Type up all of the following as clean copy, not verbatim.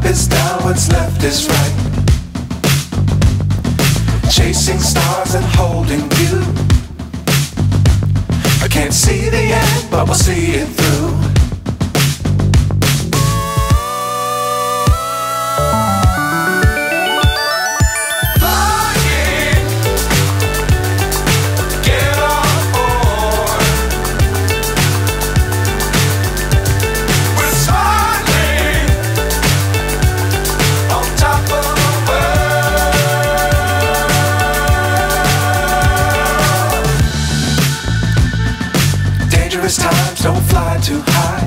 is down, what's left is right. Chasing stars and holding you. I can't see the end, but we'll see it through. Times don't fly too high.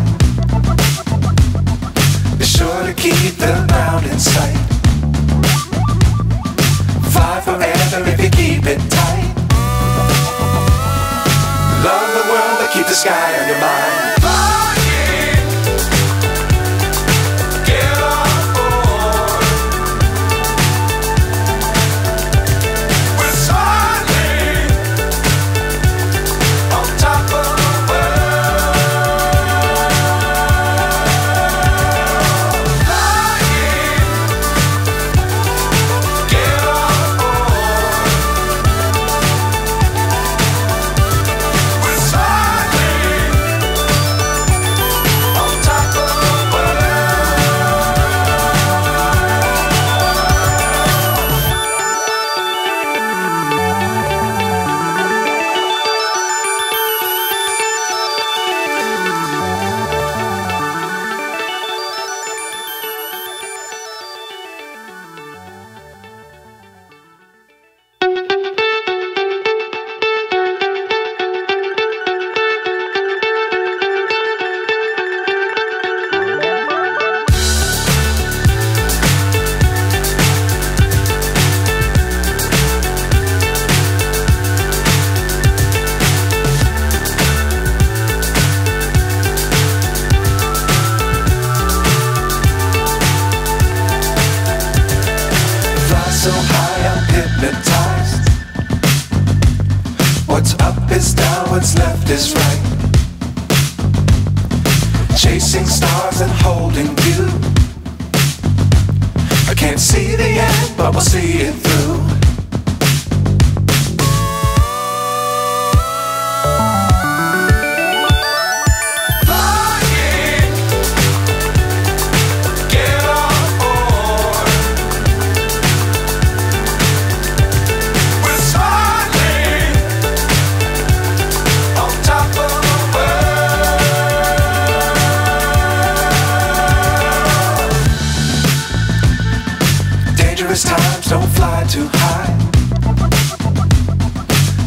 Be sure to keep the ground in sight. Fly forever if you keep it tight. Love the world but keep the sky on your mind. So high I'm hypnotized. What's up is down, what's left is right. Chasing stars and holding you. I can't see the end, but we'll see it through. Times don't fly too high.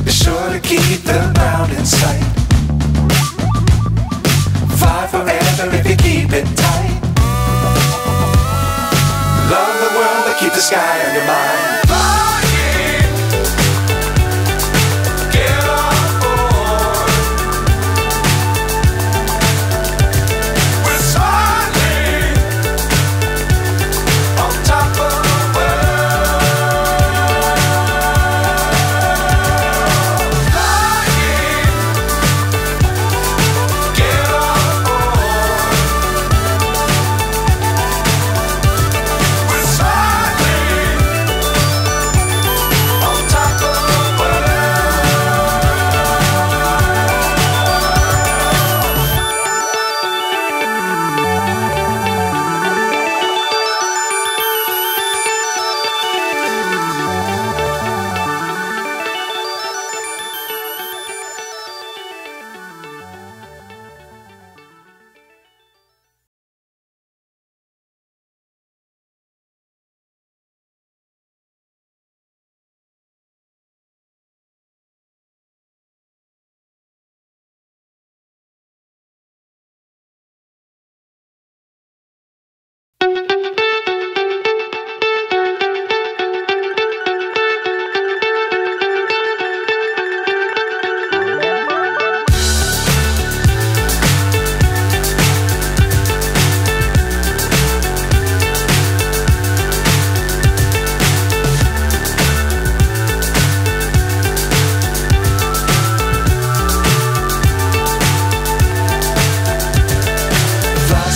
Be sure to keep the ground in sight. Fly forever if you keep it tight. Love the world but keep the sky on your mind.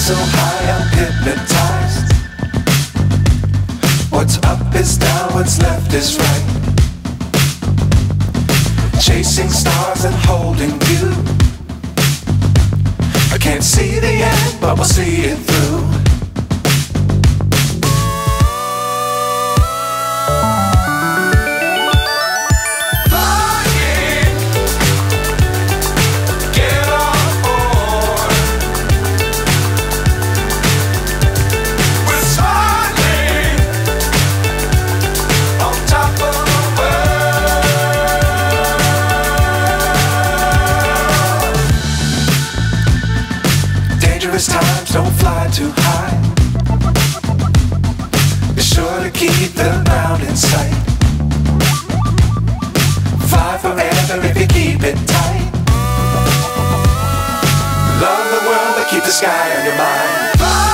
so high I'm hypnotized. Up is down, what's left is right. Chasing stars and holding you. I can't see the end, but we'll see it through. Dangerous times, don't fly too high. Be sure to keep the ground in sight. Fly forever if you keep it tight. Love the world, but keep the sky on your mind.